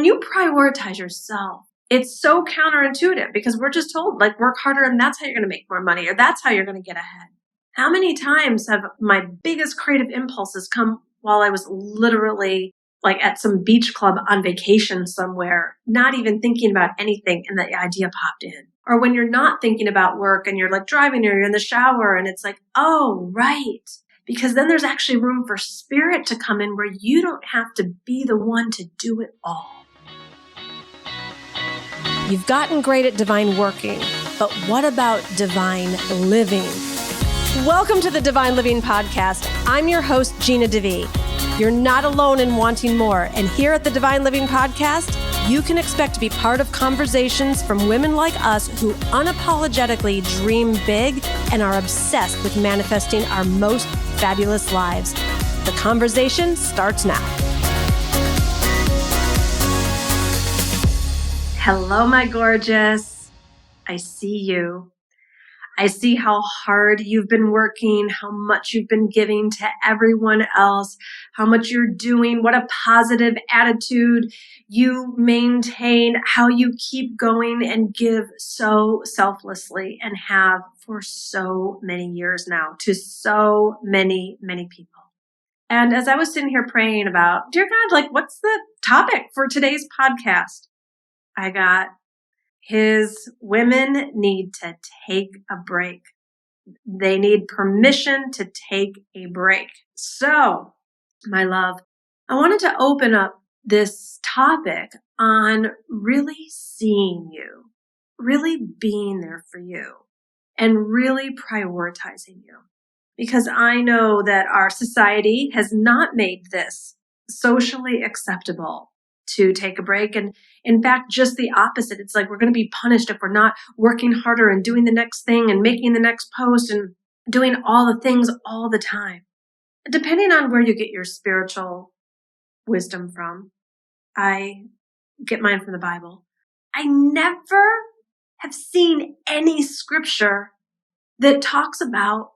you prioritize yourself, it's so counterintuitive because we're just told, like, work harder and that's how you're going to make more money, or that's how you're going to get ahead. How many times have my biggest creative impulses come while I was literally like at some beach club on vacation somewhere, not even thinking about anything, and the idea popped in? Or when you're not thinking about work and you're like driving or you're in the shower and it's like, oh, right. Because then there's actually room for spirit to come in where you don't have to be the one to do it all. You've gotten great at divine working, but what about divine living? Welcome to the Divine Living Podcast. I'm your host, Gina DeVee. You're not alone in wanting more, and here at the Divine Living Podcast, you can expect to be part of conversations from women like us who unapologetically dream big and are obsessed with manifesting our most fabulous lives. The conversation starts now. Hello, my gorgeous. I see you. I see how hard you've been working, how much you've been giving to everyone else, how much you're doing, what a positive attitude you maintain, how you keep going and give so selflessly and have for so many years now to so many, many people. And as I was sitting here praying about, dear God, like, what's the topic for today's podcast? I got, his women need to take a break. They need permission to take a break. So, my love, I wanted to open up this topic on really seeing you, really being there for you, and really prioritizing you. Because I know that our society has not made this socially acceptable to take a break. And in fact, just the opposite. It's like we're going to be punished if we're not working harder and doing the next thing and making the next post and doing all the things all the time. Depending on where you get your spiritual wisdom from, I get mine from the Bible. I never have seen any scripture that talks about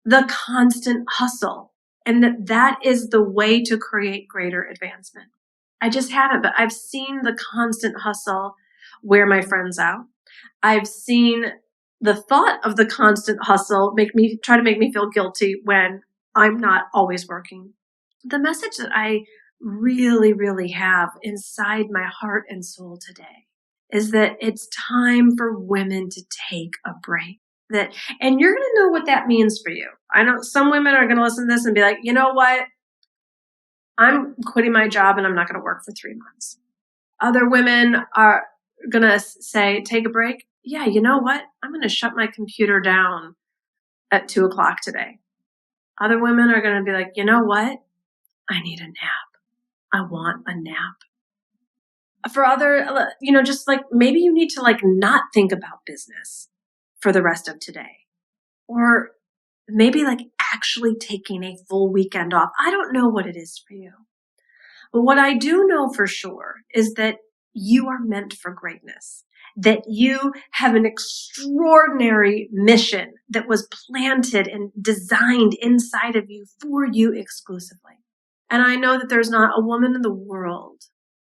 the constant hustle and that is the way to create greater advancement. I just haven't, but I've seen the constant hustle wear my friends out. I've seen the thought of the constant hustle try to make me feel guilty when I'm not always working. The message that I really, really have inside my heart and soul today is that it's time for women to take a break. And you're going to know what that means for you. I know some women are going to listen to this and be like, you know what? I'm quitting my job and I'm not going to work for 3 months. Other women are going to say, take a break. Yeah, you know what? I'm going to shut my computer down at 2:00 today. Other women are going to be like, you know what? I need a nap. I want a nap. For other, just like maybe you need to like not think about business for the rest of today. Or maybe like actually taking a full weekend off. I don't know what it is for you. But what I do know for sure is that you are meant for greatness, that you have an extraordinary mission that was planted and designed inside of you for you exclusively. And I know that there's not a woman in the world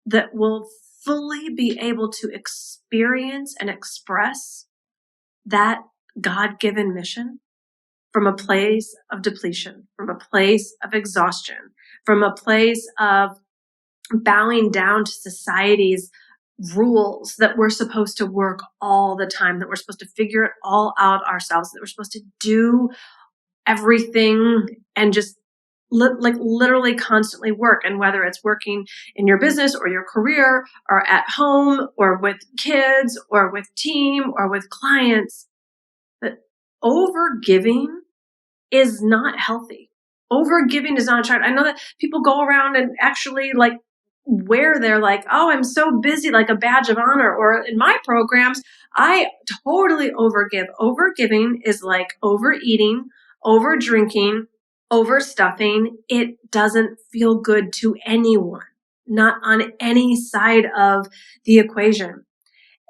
that will fully be able to experience and express that God-given mission from a place of depletion, from a place of exhaustion, from a place of bowing down to society's rules that we're supposed to work all the time, that we're supposed to figure it all out ourselves, that we're supposed to do everything and just literally constantly work. And whether it's working in your business or your career or at home or with kids or with team or with clients, that overgiving is not healthy. Overgiving is not attractive. I know that people go around and actually like wear their like, oh, I'm so busy, like a badge of honor. Or in my programs, I totally overgive. Overgiving is like overeating, over drinking, overstuffing. It doesn't feel good to anyone, not on any side of the equation.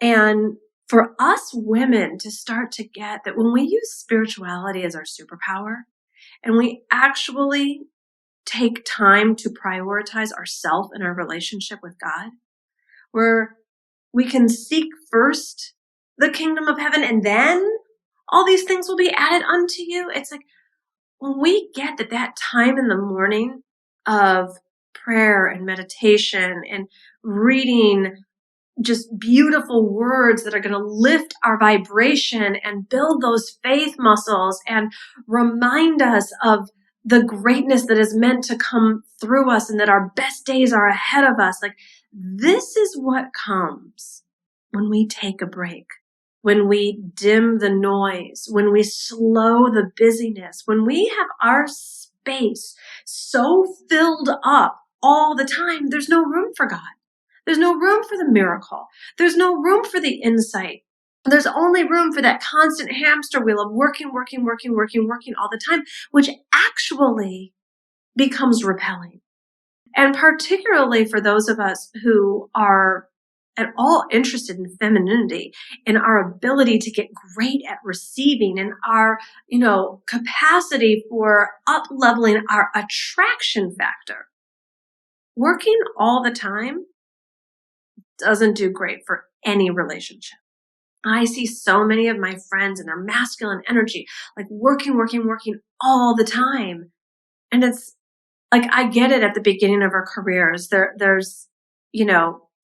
And for us women to start to get that when we use spirituality as our superpower and we actually take time to prioritize ourselves and our relationship with God, where we can seek first the kingdom of heaven and then all these things will be added unto you. It's like when we get that time in the morning of prayer and meditation and reading just beautiful words that are going to lift our vibration and build those faith muscles and remind us of the greatness that is meant to come through us and that our best days are ahead of us. Like, this is what comes when we take a break, when we dim the noise, when we slow the busyness, when we have our space so filled up all the time, there's no room for God. There's no room for the miracle. There's no room for the insight. There's only room for that constant hamster wheel of working all the time, which actually becomes repelling. And particularly for those of us who are at all interested in femininity and our ability to get great at receiving and our, capacity for up-leveling our attraction factor, working all the time doesn't do great for any relationship. I see so many of my friends and their masculine energy, like working all the time. And it's like, I get it at the beginning of our careers. There's,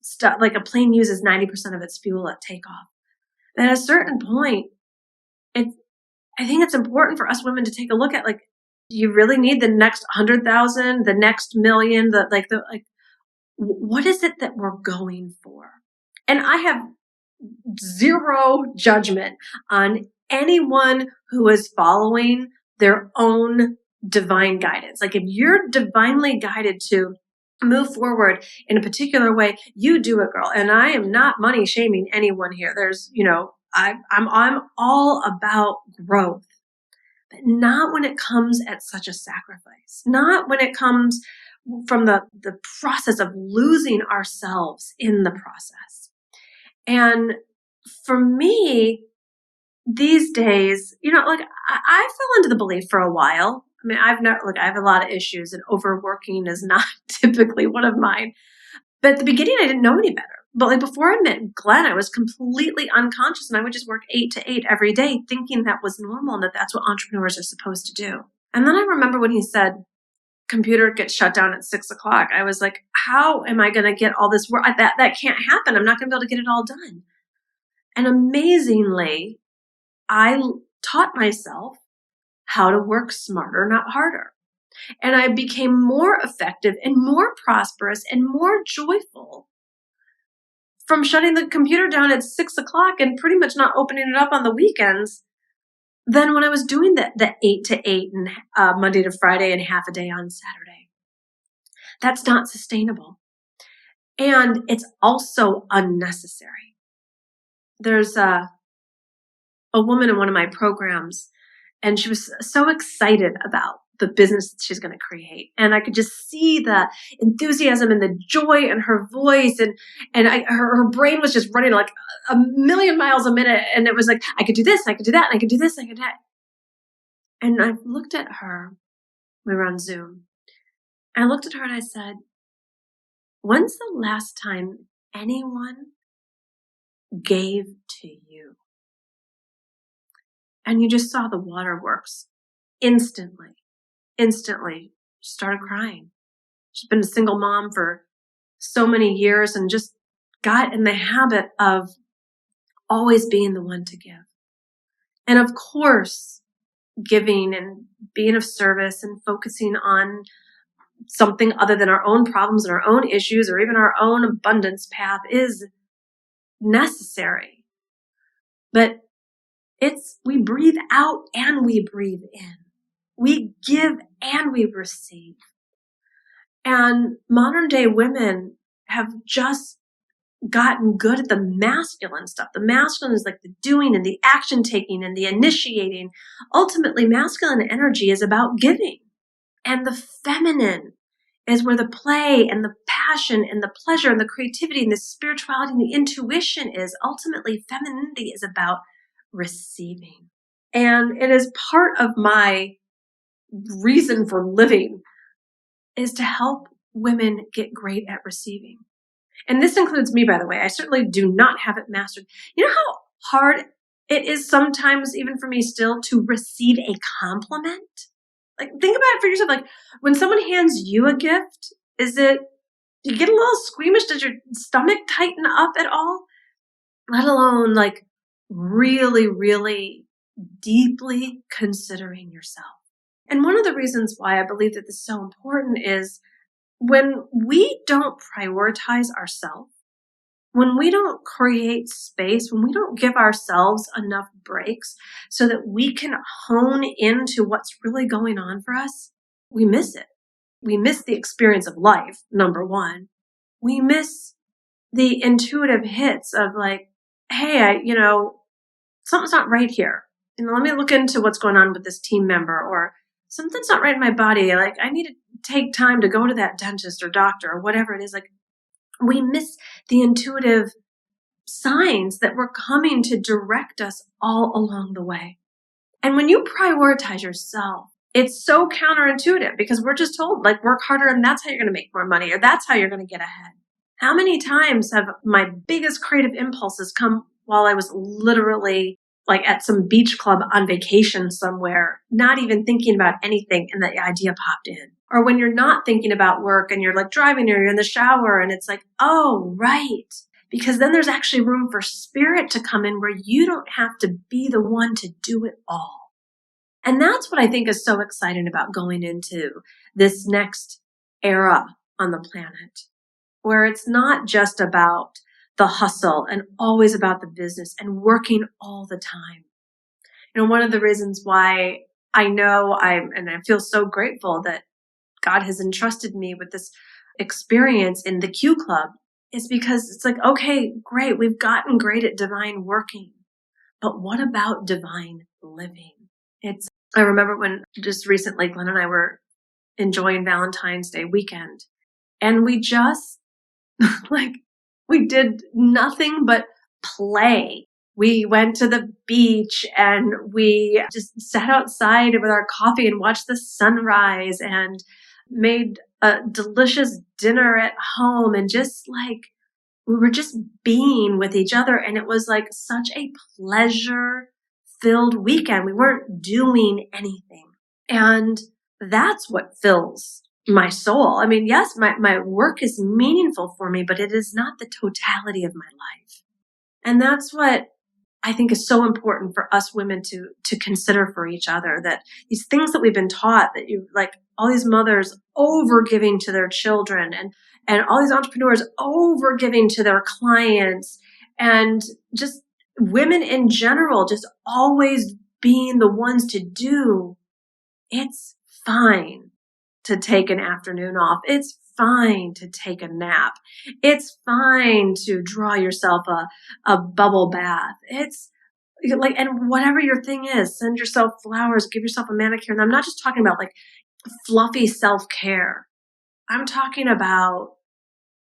stuff like a plane uses 90% of its fuel at takeoff. But at a certain point, I think it's important for us women to take a look at, like, do you really need the next 100,000, the next million, what is it that we're going for? And I have zero judgment on anyone who is following their own divine guidance. Like, if you're divinely guided to move forward in a particular way, you do it, girl. And I am not money shaming anyone here. There's, I'm all about growth, but not when it comes at such a sacrifice, not when it comes from the process of losing ourselves in the process. And for me, these days, I fell into the belief for a while. I mean, I have a lot of issues, and overworking is not typically one of mine. But at the beginning, I didn't know any better. But before I met Glenn, I was completely unconscious, and I would just work 8 to 8 every day, thinking that was normal and that that's what entrepreneurs are supposed to do. And then I remember when he said, computer gets shut down at 6 o'clock. I was like, how am I going to get all this work? That can't happen. I'm not going to be able to get it all done. And amazingly, I taught myself how to work smarter, not harder. And I became more effective and more prosperous and more joyful from shutting the computer down at 6 o'clock and pretty much not opening it up on the weekends than when I was doing the 8 to 8 and Monday to Friday and half a day on Saturday. That's not sustainable. And it's also unnecessary. There's a woman in one of my programs, and she was so excited about the business that she's going to create. And I could just see the enthusiasm and the joy in her voice. And her brain was just running like a million miles a minute. And it was like, I could do this, I could do that, and I could do this, I could do that. And I looked at her. We were on Zoom. I looked at her and I said, when's the last time anyone gave to you? And you just saw the waterworks instantly started crying. She's been a single mom for so many years and just got in the habit of always being the one to give. And of course, giving and being of service and focusing on something other than our own problems and our own issues or even our own abundance path is necessary. But we breathe out and we breathe in. We give and we receive. And modern day women have just gotten good at the masculine stuff. The masculine is like the doing and the action taking and the initiating. Ultimately, masculine energy is about giving. And the feminine is where the play and the passion and the pleasure and the creativity and the spirituality and the intuition is. Ultimately, femininity is about receiving. And it is part of my reason for living is to help women get great at receiving. And this includes me, by the way. I certainly do not have it mastered. You know how hard it is sometimes, even for me still, to receive a compliment? Like, think about it for yourself. Like, when someone hands you a gift, do you get a little squeamish? Does your stomach tighten up at all? Let alone like really, really deeply considering yourself. And one of the reasons why I believe that this is so important is when we don't prioritize ourselves, when we don't create space, when we don't give ourselves enough breaks so that we can hone into what's really going on for us, we miss it. We miss the experience of life, number one. We miss the intuitive hits of like, hey, something's not right here. Let me look into what's going on with this team member, or something's not right in my body. Like, I need to take time to go to that dentist or doctor or whatever it is. Like, we miss the intuitive signs that were coming to direct us all along the way. And when you prioritize yourself, it's so counterintuitive because we're just told, like, work harder and that's how you're going to make more money, or that's how you're going to get ahead. How many times have my biggest creative impulses come while I was literally like at some beach club on vacation somewhere, not even thinking about anything, and the idea popped in? Or when you're not thinking about work and you're like driving or you're in the shower and it's like, oh, right. Because then there's actually room for spirit to come in where you don't have to be the one to do it all. And that's what I think is so exciting about going into this next era on the planet, where it's not just about the hustle and always about the business and working all the time. One of the reasons why I feel so grateful that God has entrusted me with this experience in the Q Club is because it's like, okay, great. We've gotten great at divine working, but what about divine living? I remember when just recently Glenn and I were enjoying Valentine's Day weekend, and we just we did nothing but play. We went to the beach and we just sat outside with our coffee and watched the sunrise and made a delicious dinner at home, and just like we were just being with each other. And it was like such a pleasure-filled weekend. We weren't doing anything. And that's what fills my soul. I mean, yes, my work is meaningful for me, but it is not the totality of my life. And that's what I think is so important for us women to consider for each other, that these things that we've been taught, that you like all these mothers over giving to their children, and all these entrepreneurs over giving to their clients, and just women in general, just always being the ones to do. It's fine to take an afternoon off. It's fine to take a nap. It's fine to draw yourself a bubble bath. It's like, and whatever your thing is, send yourself flowers, give yourself a manicure. And I'm not just talking about like fluffy self-care. I'm talking about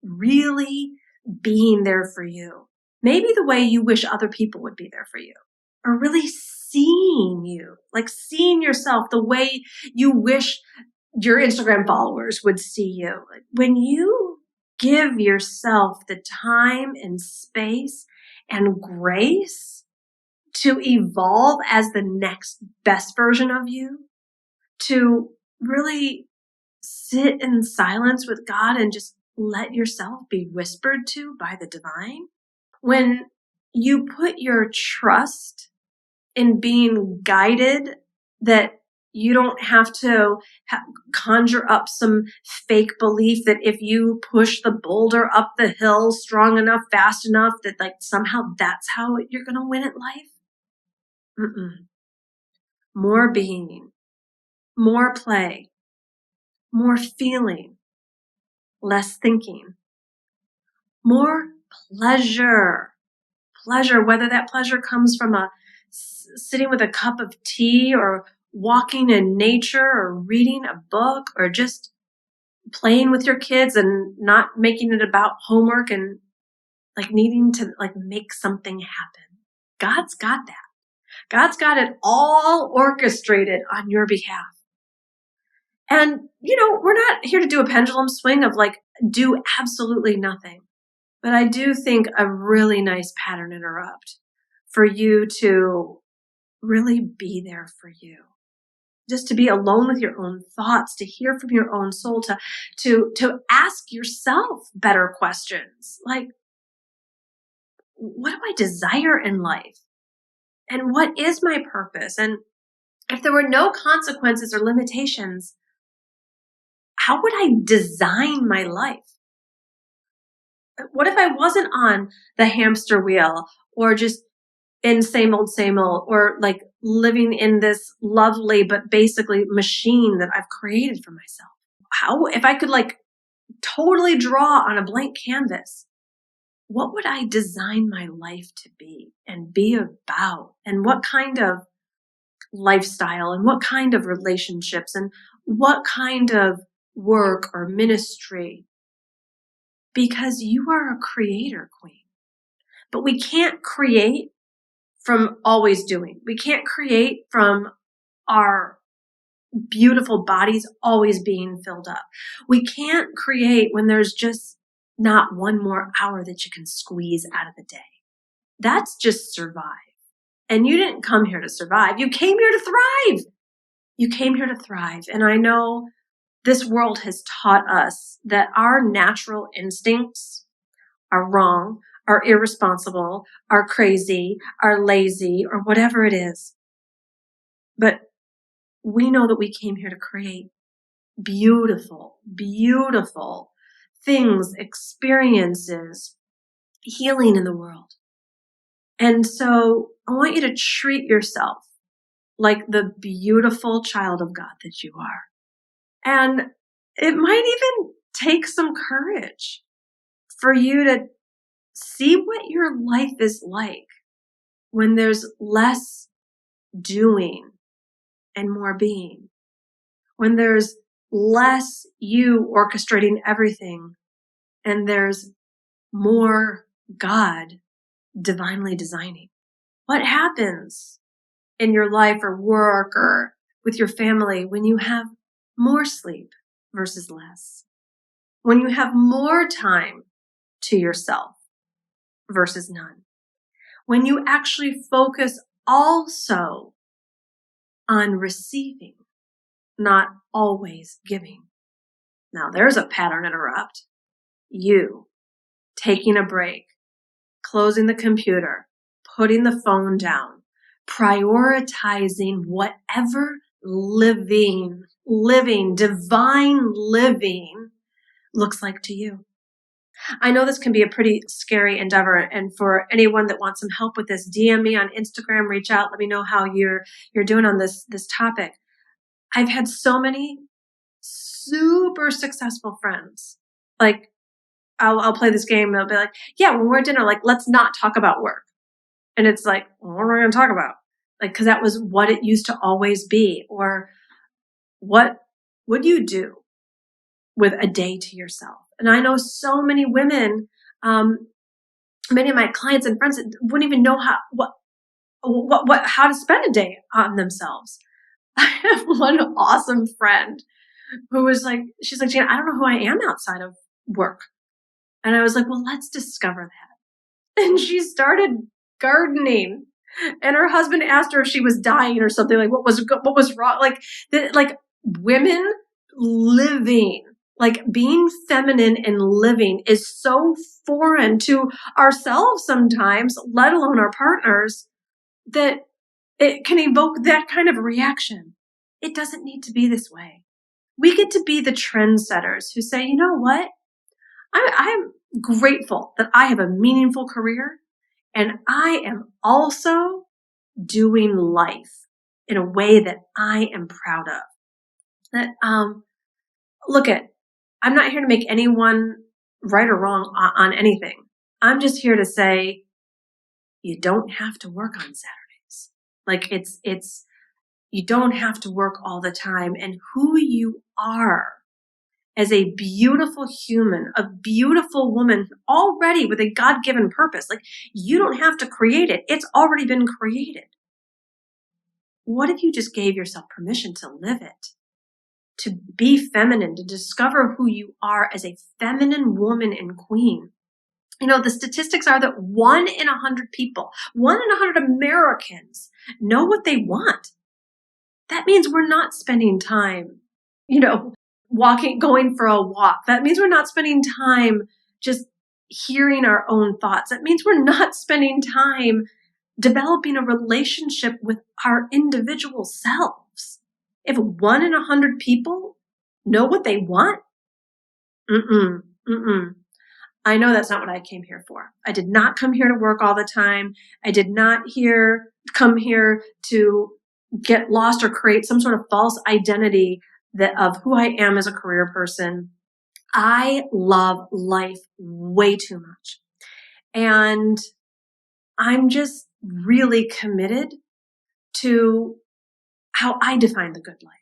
really being there for you. Maybe the way you wish other people would be there for you, or really seeing you, like seeing yourself the way you wish your Instagram followers would see you. When you give yourself the time and space and grace to evolve as the next best version of you, to really sit in silence with God and just let yourself be whispered to by the divine, when you put your trust in being guided, that you don't have to conjure up some fake belief that if you push the boulder up the hill strong enough, fast enough, that like somehow that's how you're going to win at life. More being, more play, more feeling, less thinking, more pleasure, whether that pleasure comes from sitting with a cup of tea, or walking in nature, or reading a book, or just playing with your kids and not making it about homework and like needing to like make something happen. God's got that. God's got it all orchestrated on your behalf. And, we're not here to do a pendulum swing of like, do absolutely nothing. But I do think a really nice pattern interrupt for you to really be there for you. Just to be alone with your own thoughts, to hear from your own soul, to ask yourself better questions. Like, what do I desire in life? And what is my purpose? And if there were no consequences or limitations, how would I design my life? What if I wasn't on the hamster wheel or just in same old, or like living in this lovely, but basically machine that I've created for myself? How, if I could like totally draw on a blank canvas, what would I design my life to be and be about? And what kind of lifestyle and what kind of relationships and what kind of work or ministry? Because you are a creator, queen. But we can't create from always doing. We can't create from our beautiful bodies always being filled up. We can't create when there's just not one more hour that you can squeeze out of the day. That's just survive. And you didn't come here to survive. You came here to thrive. You came here to thrive. And I know this world has taught us that our natural instincts are wrong, are irresponsible, are crazy, are lazy, or whatever it is. But we know that we came here to create beautiful, beautiful things, experiences, healing in the world. And so I want you to treat yourself like the beautiful child of God that you are. And it might even take some courage for you to see what your life is like when there's less doing and more being. When there's less you orchestrating everything and there's more God divinely designing. What happens in your life or work or with your family when you have more sleep versus less? When you have more time to yourself versus none? When you actually focus also on receiving, not always giving. Now there's a pattern interrupt. You taking a break, closing the computer, putting the phone down, prioritizing whatever living, divine living looks like to you. I know this can be a pretty scary endeavor, and for anyone that wants some help with this, DM me on Instagram, reach out, let me know how you're doing on this topic. I've had so many super successful friends. Like, I'll play this game, they'll be like, yeah, when we're at dinner, like, let's not talk about work. And it's like, well, what are we going to talk about? Like, because that was what it used to always be. Or what would you do with a day to yourself? And I know so many women, many of my clients and friends wouldn't even know how to spend a day on themselves. I have one awesome friend who was like, she's like, Gina, I don't know who I am outside of work. And I was like, well, let's discover that. And she started gardening. And her husband asked her if she was dying or something, like what was wrong? Like women living, like being feminine and living is so foreign to ourselves sometimes, let alone our partners, that it can evoke that kind of reaction. It doesn't need to be this way. We get to be the trendsetters who say, you know what? I'm grateful that I have a meaningful career and I am also doing life in a way that I am proud of. That, I'm not here to make anyone right or wrong on anything. I'm just here to say, you don't have to work on Saturdays. Like you don't have to work all the time, and who you are as a beautiful human, a beautiful woman already with a God-given purpose. Like, you don't have to create it. It's already been created. What if you just gave yourself permission to live it, to be feminine, to discover who you are as a feminine woman and queen, The statistics are that 1 in 100 people, 1 in 100 Americans know what they want. That means we're not spending time, going for a walk. That means we're not spending time just hearing our own thoughts. That means we're not spending time developing a relationship with our individual selves. If 1 in 100 people know what they want, I know that's not what I came here for. I did not come here to work all the time. I did not come here to get lost or create some sort of false identity of who I am as a career person. I love life way too much. And I'm just really committed to how I define the good life.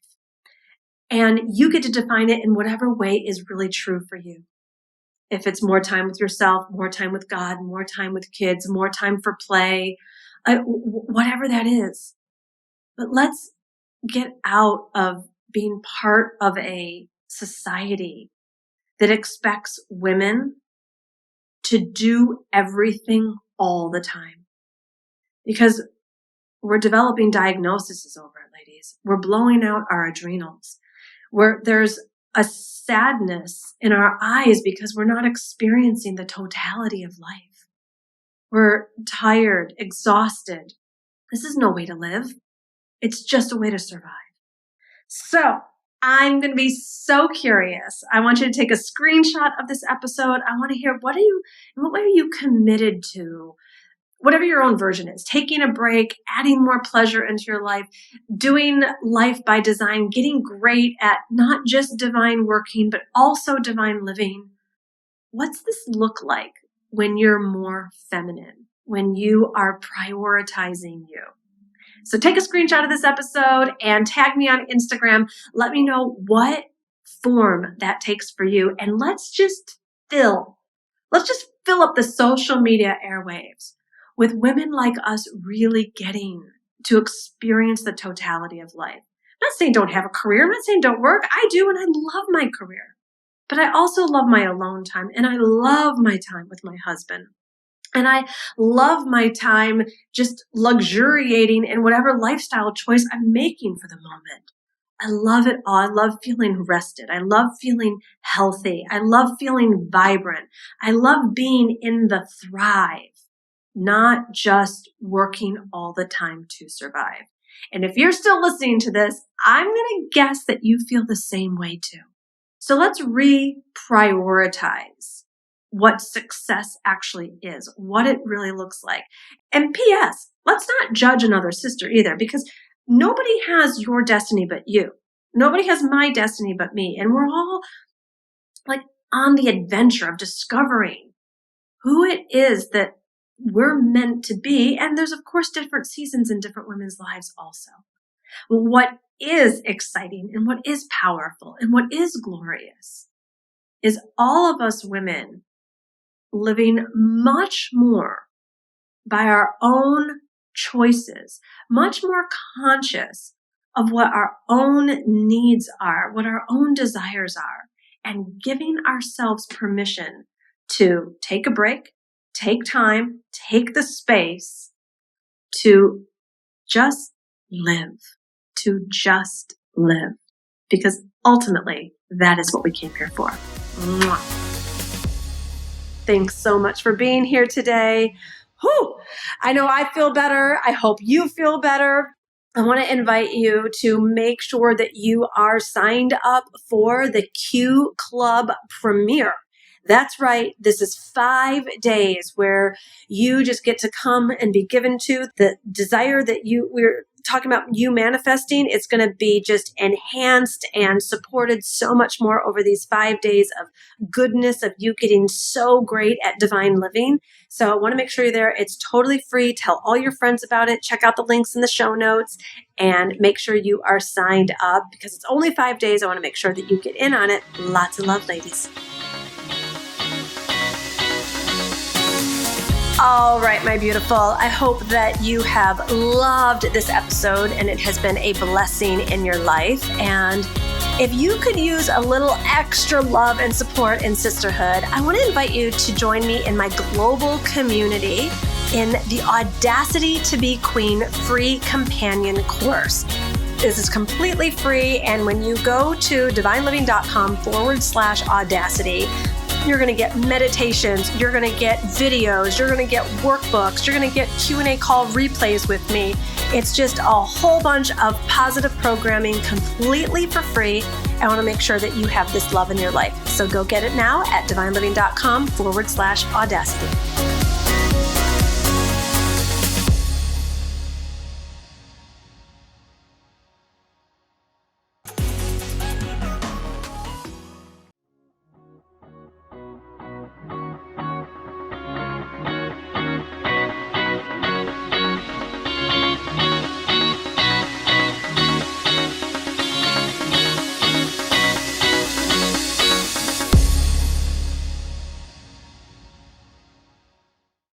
And you get to define it in whatever way is really true for you. If it's more time with yourself, more time with God, more time with kids, more time for play, whatever that is. But let's get out of being part of a society that expects women to do everything all the time. Because we're developing diagnoses over it, ladies. We're blowing out our adrenals. There's a sadness in our eyes because we're not experiencing the totality of life. We're tired, exhausted. This is no way to live. It's just a way to survive. So I'm going to be so curious. I want you to take a screenshot of this episode. I want to hear what way are you committed to? Whatever your own version is, taking a break, adding more pleasure into your life, doing life by design, getting great at not just divine working, but also divine living. What's this look like when you're more feminine, when you are prioritizing you? So take a screenshot of this episode and tag me on Instagram. Let me know what form that takes for you. And let's just fill up the social media airwaves with women like us really getting to experience the totality of life. I'm not saying don't have a career. I'm not saying don't work. I do, and I love my career. But I also love my alone time, and I love my time with my husband. And I love my time just luxuriating in whatever lifestyle choice I'm making for the moment. I love it all. I love feeling rested. I love feeling healthy. I love feeling vibrant. I love being in the thrive, not just working all the time to survive. And if you're still listening to this, I'm going to guess that you feel the same way too. So let's reprioritize what success actually is, what it really looks like. And P.S., let's not judge another sister either, because nobody has your destiny but you. Nobody has my destiny but me. And we're all on the adventure of discovering who it is that we're meant to be. And there's, of course, different seasons in different women's lives also. What is exciting and what is powerful and what is glorious is all of us women living much more by our own choices, much more conscious of what our own needs are, what our own desires are, and giving ourselves permission to take a break, take time, take the space to just live, because ultimately that is what we came here for. Mwah. Thanks so much for being here today. Whew. I know I feel better. I hope you feel better. I want to invite you to make sure that you are signed up for the Q Club premiere. That's right. This is 5 days where you just get to come and be given to the desire that we're talking about you manifesting. It's going to be just enhanced and supported so much more over these 5 days of goodness, of you getting so great at divine living. So I want to make sure you're there. It's totally free. Tell all your friends about it. Check out the links in the show notes and make sure you are signed up because it's only 5 days. I want to make sure that you get in on it. Lots of love, ladies. All right, my beautiful. I hope that you have loved this episode and it has been a blessing in your life. And If you could use a little extra love and support in sisterhood, I want to invite you to join me in my global community in the Audacity to Be Queen free companion course. This is completely free, and when you go to divineliving.com/audacity, you're going to get meditations, you're going to get videos, you're going to get workbooks, you're going to get Q&A call replays with me. It's just a whole bunch of positive programming completely for free. I want to make sure that you have this love in your life. So go get it now at divineliving.com/audacity.